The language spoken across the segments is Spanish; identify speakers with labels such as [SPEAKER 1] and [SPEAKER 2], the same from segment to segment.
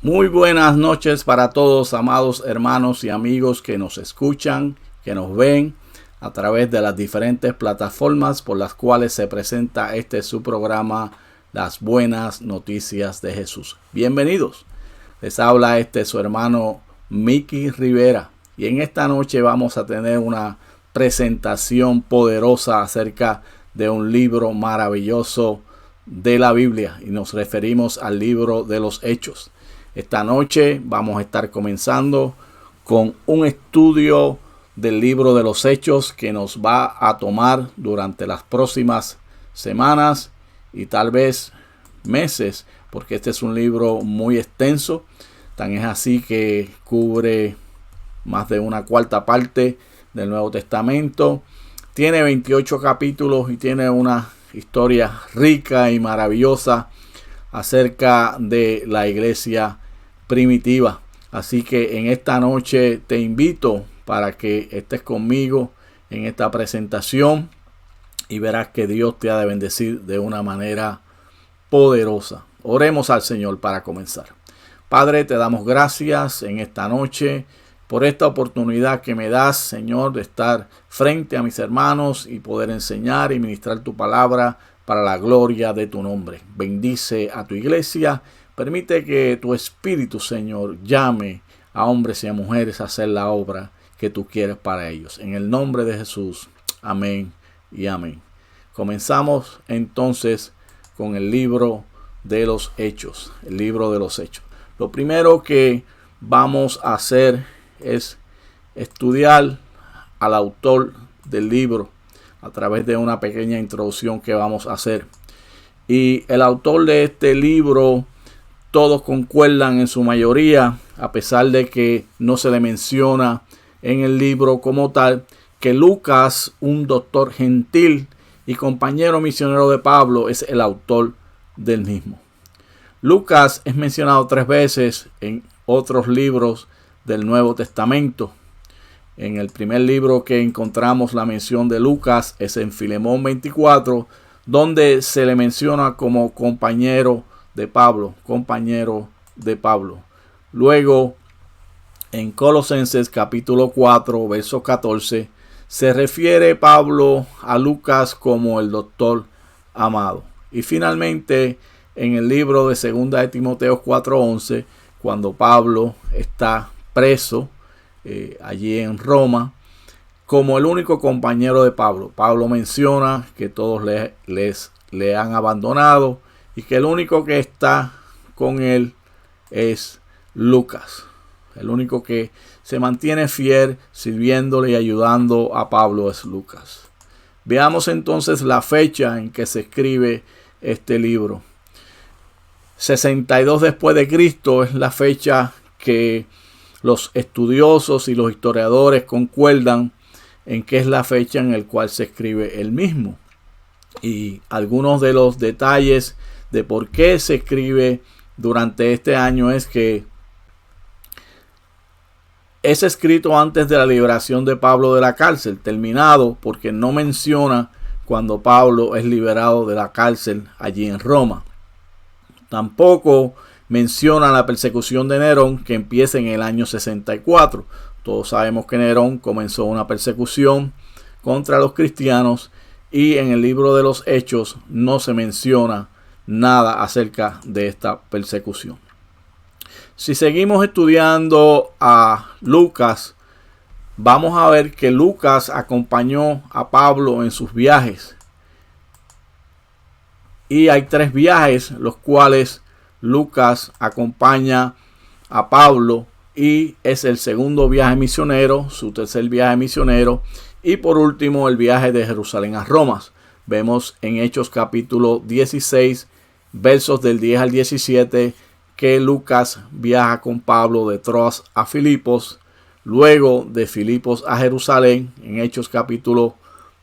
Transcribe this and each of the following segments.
[SPEAKER 1] Muy buenas noches para todos, amados hermanos y amigos que nos escuchan, que nos ven a través de las diferentes plataformas por las cuales se presenta su programa, Las Buenas Noticias de Jesús. Bienvenidos. Les habla su hermano Mickey Rivera y en esta noche vamos a tener una presentación poderosa acerca de un libro maravilloso de la Biblia y nos referimos al libro de los Hechos. Esta noche vamos a estar comenzando con un estudio del libro de los Hechos que nos va a tomar durante las próximas semanas y tal vez meses, porque este es un libro muy extenso. Tan es así que cubre más de una cuarta parte del Nuevo Testamento. Tiene 28 capítulos y tiene una historia rica y maravillosa acerca de la iglesia primitiva. Así que en esta noche te invito para que estés conmigo en esta presentación y verás que Dios te ha de bendecir de una manera poderosa. Oremos al Señor para comenzar. Padre, te damos gracias en esta noche por esta oportunidad que me das, Señor, de estar frente a mis hermanos y poder enseñar y ministrar tu palabra para la gloria de tu nombre. Bendice a tu iglesia. Permite que tu Espíritu, Señor, llame a hombres y a mujeres a hacer la obra que tú quieres para ellos. En el nombre de Jesús. Amén y amén. Comenzamos entonces con el libro de los Hechos. El libro de los Hechos. Lo primero que vamos a hacer es estudiar al autor del libro a través de una pequeña introducción que vamos a hacer. Y el autor de este libro, todos concuerdan en su mayoría, a pesar de que no se le menciona en el libro como tal, que Lucas, un doctor gentil y compañero misionero de Pablo, es el autor del mismo. Lucas es mencionado 3 veces en otros libros del Nuevo Testamento. En el primer libro que encontramos la mención de Lucas es en Filemón 24, donde se le menciona como compañero de Pablo. Luego, en Colosenses capítulo 4, verso 14, se refiere Pablo a Lucas como el doctor amado. Y finalmente, en el libro de 2 de Timoteo 4:11, cuando Pablo está preso allí en Roma, como el único compañero de Pablo. Pablo menciona que todos le han abandonado y que el único que está con él es Lucas. El único que se mantiene fiel, sirviéndole y ayudando a Pablo es Lucas. Veamos entonces la fecha en que se escribe este libro. 62 después de Cristo es la fecha que los estudiosos y los historiadores concuerdan en que es la fecha en la cual se escribe el mismo. Y algunos de los detalles de por qué se escribe durante este año es que es escrito antes de la liberación de Pablo de la cárcel, terminado porque no menciona cuando Pablo es liberado de la cárcel allí en Roma. Tampoco menciona la persecución de Nerón, que empieza en el año 64. Todos sabemos que Nerón comenzó una persecución contra los cristianos y en el libro de los Hechos no se menciona nada acerca de esta persecución. Si seguimos estudiando a Lucas, vamos a ver que Lucas acompañó a Pablo en sus viajes. Y hay 3 viajes los cuales Lucas acompaña a Pablo y es el segundo viaje misionero, su tercer viaje misionero y por último el viaje de Jerusalén a Roma. Vemos en Hechos capítulo 16 versos del 10 al 17 que Lucas viaja con Pablo de Troas a Filipos, luego de Filipos a Jerusalén en Hechos capítulo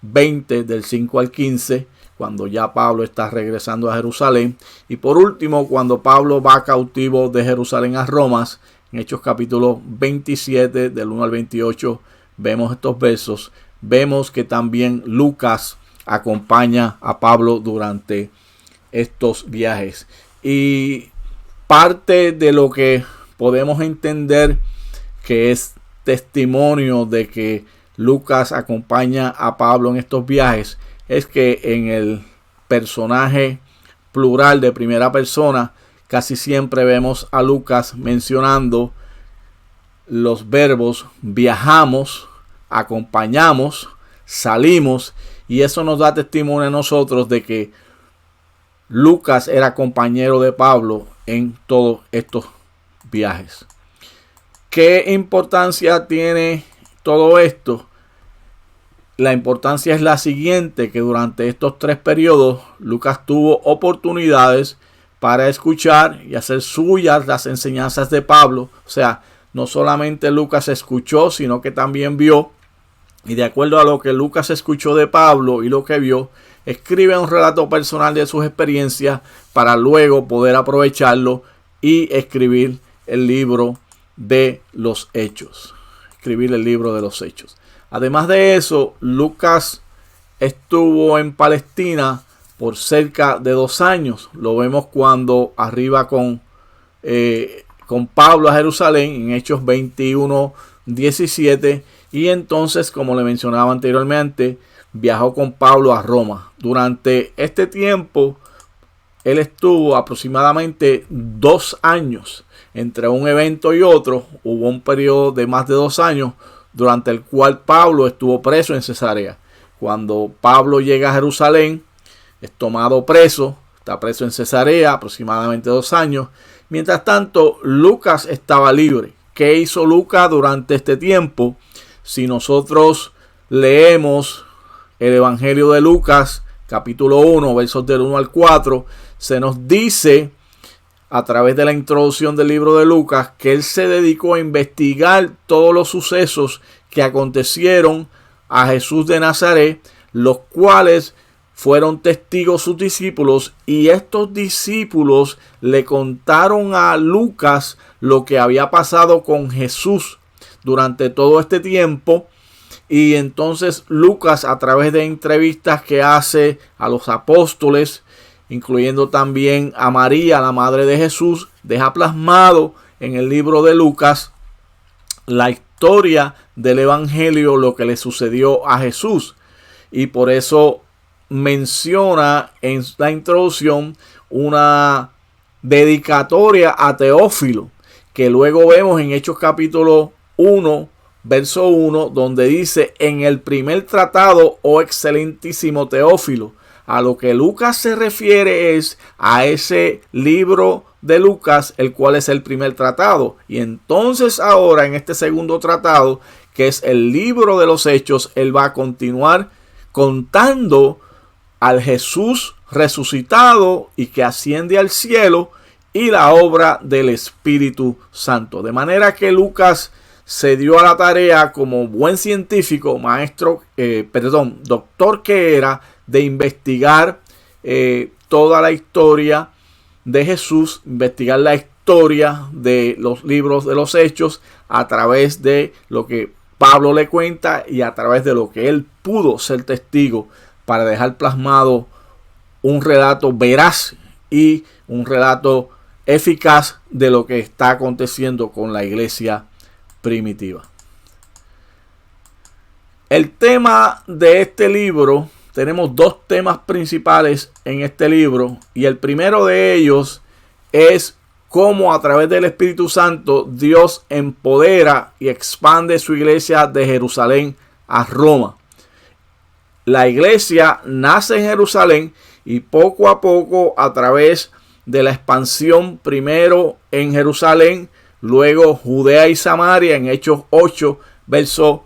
[SPEAKER 1] 20 del 5 al 15, cuando ya Pablo está regresando a Jerusalén, y por último cuando Pablo va cautivo de Jerusalén a Roma, en Hechos capítulo 27 del 1 al 28 vemos estos versos. Vemos que también Lucas acompaña a Pablo durante estos viajes. Y Parte de lo que podemos entender que es testimonio de que Lucas acompaña a Pablo en estos viajes es que en el personaje plural de primera persona casi siempre vemos a Lucas mencionando los verbos viajamos, acompañamos, salimos, y eso nos da testimonio a nosotros de que Lucas era compañero de Pablo en todos estos viajes. ¿Qué importancia tiene todo esto? La importancia es la siguiente, que durante estos 3 periodos Lucas tuvo oportunidades para escuchar y hacer suyas las enseñanzas de Pablo. O sea, no solamente Lucas escuchó, sino que también vio, y de acuerdo a lo que Lucas escuchó de Pablo y lo que vio, escribe un relato personal de sus experiencias para luego poder aprovecharlo y escribir el libro de los Hechos. Además de eso, Lucas estuvo en Palestina por cerca de 2 años. Lo vemos cuando arriba con Pablo a Jerusalén en Hechos 21:17, y entonces, como le mencionaba anteriormente, viajó con Pablo a Roma. Durante este tiempo él estuvo aproximadamente 2 años entre un evento y otro. Hubo un periodo de más de 2 años durante el cual Pablo estuvo preso en Cesarea. Cuando Pablo llega a Jerusalén, es tomado preso, está preso en Cesarea aproximadamente 2 años. Mientras tanto, Lucas estaba libre. ¿Qué hizo Lucas durante este tiempo? Si nosotros leemos el Evangelio de Lucas, capítulo 1, versos del 1 al 4, se nos dice a través de la introducción del libro de Lucas que él se dedicó a investigar todos los sucesos que acontecieron a Jesús de Nazaret, los cuales fueron testigos sus discípulos, y estos discípulos le contaron a Lucas lo que había pasado con Jesús durante todo este tiempo. Y entonces Lucas, a través de entrevistas que hace a los apóstoles, incluyendo también a María, la madre de Jesús, deja plasmado en el libro de Lucas la historia del Evangelio, lo que le sucedió a Jesús. Y por eso menciona en la introducción una dedicatoria a Teófilo, que luego vemos en Hechos capítulo 1, verso 1, donde dice: en el primer tratado, oh excelentísimo Teófilo. A lo que Lucas se refiere es a ese libro de Lucas, el cual es el primer tratado. Y entonces ahora en este segundo tratado, que es el libro de los Hechos, él va a continuar contando al Jesús resucitado y que asciende al cielo, y la obra del Espíritu Santo. De manera que Lucas se dio a la tarea, como buen científico, doctor que era, de investigar toda la historia de Jesús, investigar la historia de los libros de los Hechos a través de lo que Pablo le cuenta y a través de lo que él pudo ser testigo, para dejar plasmado un relato veraz y un relato eficaz de lo que está aconteciendo con la iglesia primitiva. El tema de este libro, tenemos 2 temas principales en este libro, y el primero de ellos es cómo a través del Espíritu Santo Dios empodera y expande su iglesia de Jerusalén a Roma. La iglesia nace en Jerusalén y poco a poco, a través de la expansión, primero en Jerusalén, luego Judea y Samaria, en Hechos 8, verso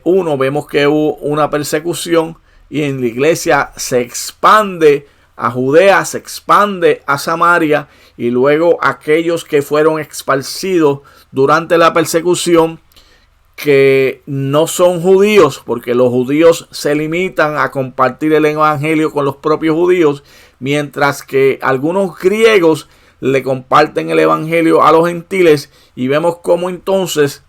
[SPEAKER 1] 1, vemos que hubo una persecución, y en la iglesia se expande a Judea, se expande a Samaria, y luego aquellos que fueron esparcidos durante la persecución, que no son judíos, porque los judíos se limitan a compartir el evangelio con los propios judíos, mientras que algunos griegos le comparten el evangelio a los gentiles, y vemos cómo entonces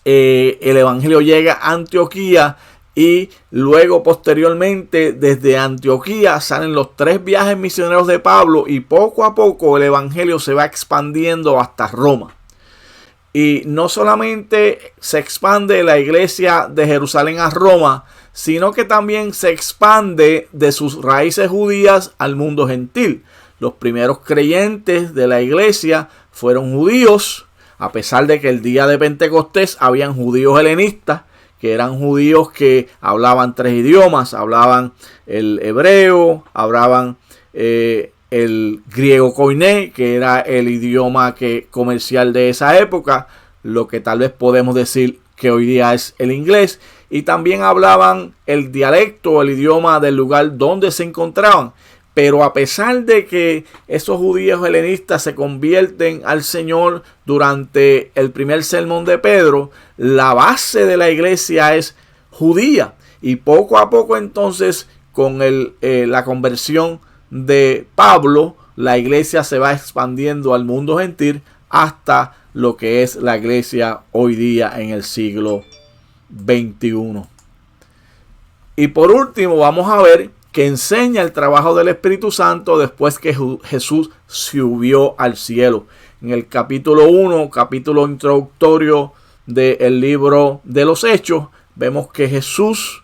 [SPEAKER 1] el evangelio llega a Antioquía, y luego posteriormente desde Antioquía salen los 3 viajes misioneros de Pablo y poco a poco el evangelio se va expandiendo hasta Roma. Y no solamente se expande la iglesia de Jerusalén a Roma, sino que también se expande de sus raíces judías al mundo gentil. Los primeros creyentes de la iglesia fueron judíos, a pesar de que el día de Pentecostés habían judíos helenistas, que eran judíos que hablaban 3 idiomas, hablaban el hebreo, hablaban el griego koiné, que era el idioma comercial de esa época, lo que tal vez podemos decir que hoy día es el inglés, y también hablaban el dialecto, el idioma del lugar donde se encontraban. Pero a pesar de que esos judíos helenistas se convierten al Señor durante el primer sermón de Pedro, la base de la iglesia es judía. Y poco a poco entonces, con la conversión de Pablo, la iglesia se va expandiendo al mundo gentil hasta lo que es la iglesia hoy día en el siglo XXI. Y por último vamos a ver que enseña el trabajo del Espíritu Santo después que Jesús subió al cielo. En el capítulo 1, capítulo introductorio del libro de los Hechos, vemos que Jesús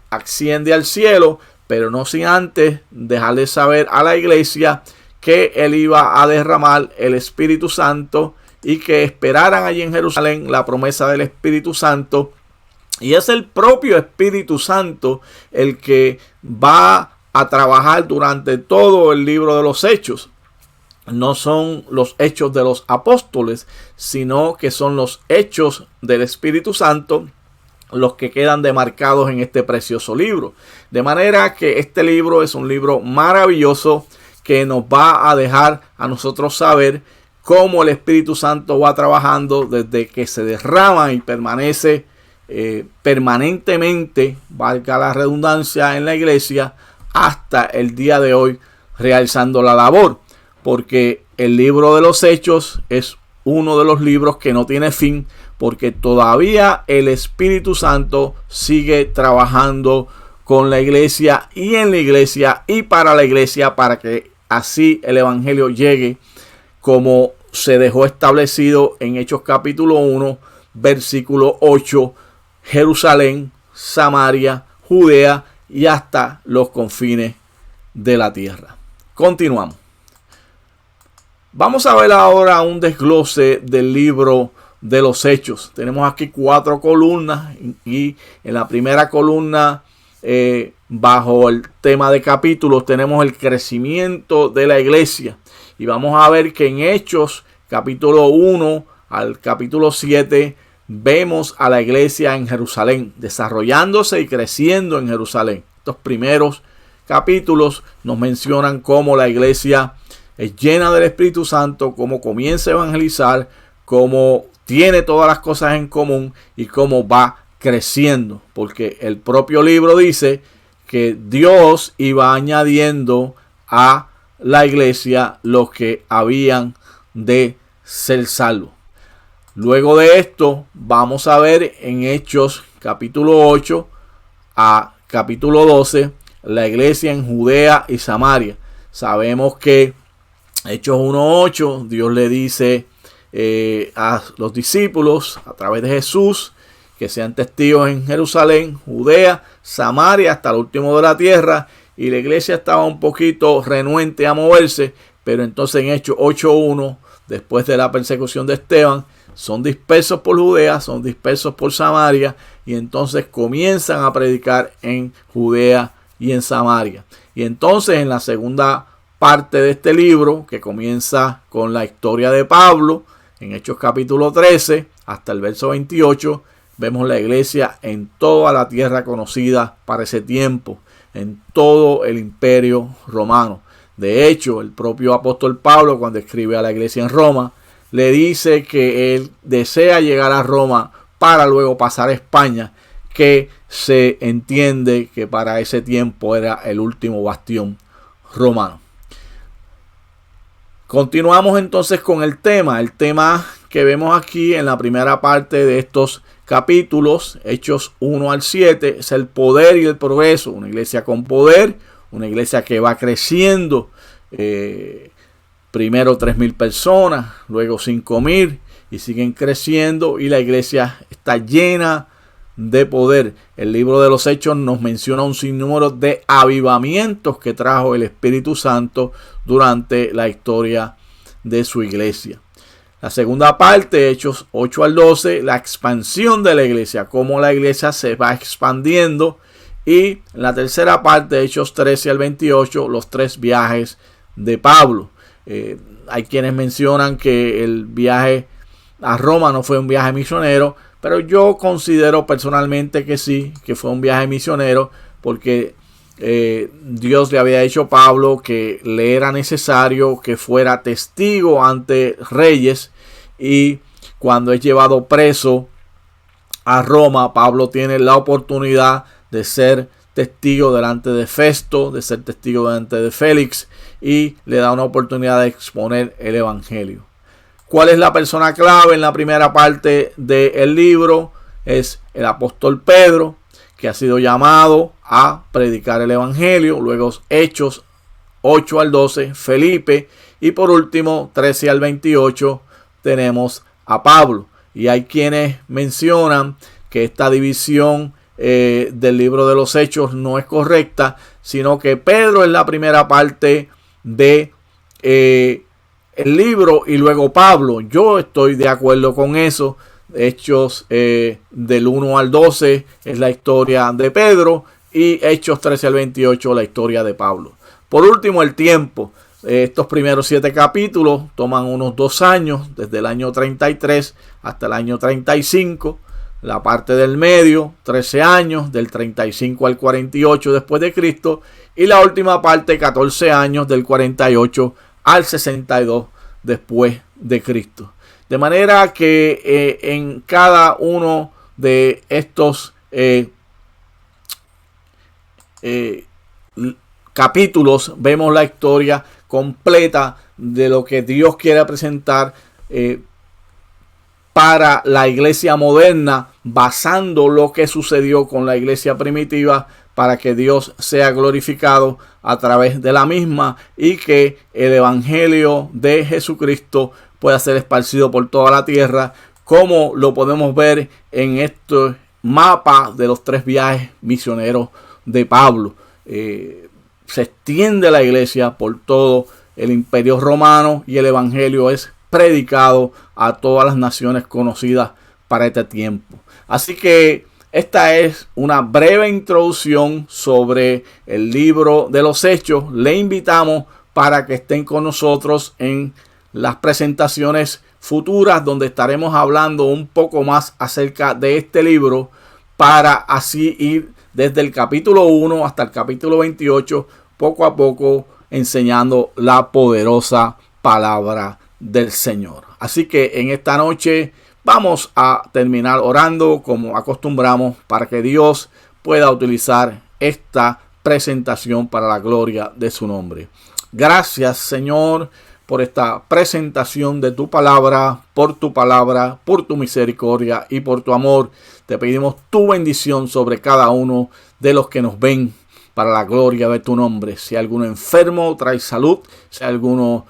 [SPEAKER 1] asciende al cielo, pero no sin antes dejarle saber a la iglesia que él iba a derramar el Espíritu Santo y que esperaran allí en Jerusalén la promesa del Espíritu Santo. Y es el propio Espíritu Santo el que va a trabajar durante todo el libro de los Hechos. No son los hechos de los apóstoles, sino que son los hechos del Espíritu Santo los que quedan demarcados en este precioso libro. De manera que este libro es un libro maravilloso que nos va a dejar a nosotros saber cómo el Espíritu Santo va trabajando desde que se derrama y permanece permanentemente, valga la redundancia, en la iglesia hasta el día de hoy realizando la labor, porque el libro de los Hechos es uno de los libros que no tiene fin, porque todavía el Espíritu Santo sigue trabajando con la iglesia y en la iglesia y para la iglesia, para que así el evangelio llegue como se dejó establecido en Hechos capítulo 1 versículo 8, Jerusalén, Samaria, Judea y hasta los confines de la tierra. Continuamos. Vamos a ver ahora un desglose del libro de los Hechos. Tenemos aquí 4 columnas y en la primera columna, bajo el tema de capítulos, tenemos el crecimiento de la iglesia. Y vamos a ver que en Hechos capítulo 1 al capítulo 7 vemos a la iglesia en Jerusalén desarrollándose y creciendo en Jerusalén. Estos primeros capítulos nos mencionan cómo la iglesia es llena del Espíritu Santo, cómo comienza a evangelizar, cómo tiene todas las cosas en común y cómo va creciendo. Porque el propio libro dice que Dios iba añadiendo a la iglesia los que habían de ser salvos. Luego de esto vamos a ver en Hechos capítulo 8 a capítulo 12 la iglesia en Judea y Samaria. Sabemos que Hechos 1:8 Dios le dice a los discípulos a través de Jesús que sean testigos en Jerusalén, Judea, Samaria hasta el último de la tierra, y la iglesia estaba un poquito renuente a moverse, pero entonces en Hechos 8:1 después de la persecución de Esteban son dispersos por Judea, son dispersos por Samaria, y entonces comienzan a predicar en Judea y en Samaria. Y entonces en la segunda parte de este libro, que comienza con la historia de Pablo, en Hechos capítulo 13 hasta el verso 28, vemos la iglesia en toda la tierra conocida para ese tiempo, en todo el imperio romano. De hecho, el propio apóstol Pablo, cuando escribe a la iglesia en Roma, le dice que él desea llegar a Roma para luego pasar a España, que se entiende que para ese tiempo era el último bastión romano. Continuamos entonces con el tema que vemos aquí en la primera parte de estos capítulos, Hechos 1 al 7, es el poder y el progreso. Una iglesia con poder, una iglesia que va creciendo. Primero 3,000 personas, luego 5,000 y siguen creciendo y la iglesia está llena de poder. El libro de los Hechos nos menciona un sinnúmero de avivamientos que trajo el Espíritu Santo durante la historia de su iglesia. La segunda parte, Hechos 8 al 12, la expansión de la iglesia, cómo la iglesia se va expandiendo. Y la tercera parte, Hechos 13 al 28, los 3 viajes de Pablo. Hay quienes mencionan que el viaje a Roma no fue un viaje misionero, pero yo considero personalmente que sí, que fue un viaje misionero, porque Dios le había dicho a Pablo que le era necesario que fuera testigo ante reyes, y cuando es llevado preso a Roma, Pablo tiene la oportunidad de ser testigo delante de Festo, de ser testigo delante de Félix, y le da una oportunidad de exponer el evangelio. ¿Cuál es la persona clave en la primera parte del libro? Es el apóstol Pedro, que ha sido llamado a predicar el evangelio. Luego Hechos 8 al 12, Felipe, y por último 13 al 28 tenemos a Pablo. Y hay quienes mencionan que esta división del libro de los Hechos no es correcta, sino que Pedro es la primera parte de el libro y luego Pablo. Yo estoy de acuerdo con eso. Hechos del 1 al 12 es la historia de Pedro y Hechos 13 al 28 la historia de Pablo. Por último, el tiempo. Estos primeros 7 capítulos toman unos 2 años, desde el año 33 hasta el año 35. La parte del medio, 13 años, del 35 al 48 después de Cristo. Y la última parte, 14 años, del 48 al 62 después de Cristo. De manera que en cada uno de estos capítulos vemos la historia completa de lo que Dios quiere presentar para la iglesia moderna, basando lo que sucedió con la iglesia primitiva, para que Dios sea glorificado a través de la misma y que el evangelio de Jesucristo pueda ser esparcido por toda la tierra, como lo podemos ver en este mapa de los 3 viajes misioneros de Pablo. Se extiende la iglesia por todo el imperio romano y el evangelio es predicado a todas las naciones conocidas para este tiempo. Así que esta es una breve introducción sobre el libro de los Hechos. Le invitamos para que estén con nosotros en las presentaciones futuras, donde estaremos hablando un poco más acerca de este libro, para así ir desde el capítulo 1 hasta el capítulo 28, poco a poco enseñando la poderosa palabra del Señor. Así que en esta noche vamos a terminar orando como acostumbramos, para que Dios pueda utilizar esta presentación para la gloria de su nombre. Gracias, Señor, por esta presentación de tu palabra, por tu misericordia y por tu amor. Te pedimos tu bendición sobre cada uno de los que nos ven, para la gloria de tu nombre. Si hay alguno enfermo, trae salud. Si hay alguno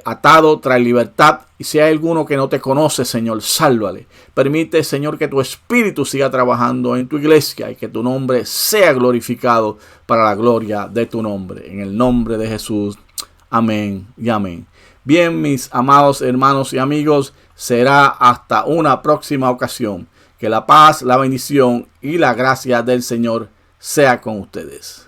[SPEAKER 1] atado, trae libertad. Y si hay alguno que no te conoce, Señor, sálvale. Permite, Señor, que tu Espíritu siga trabajando en tu iglesia y que tu nombre sea glorificado para la gloria de tu nombre. En el nombre de Jesús. Amén y amén. Bien, mis amados hermanos y amigos, será hasta una próxima ocasión. Que la paz, la bendición y la gracia del Señor sea con ustedes.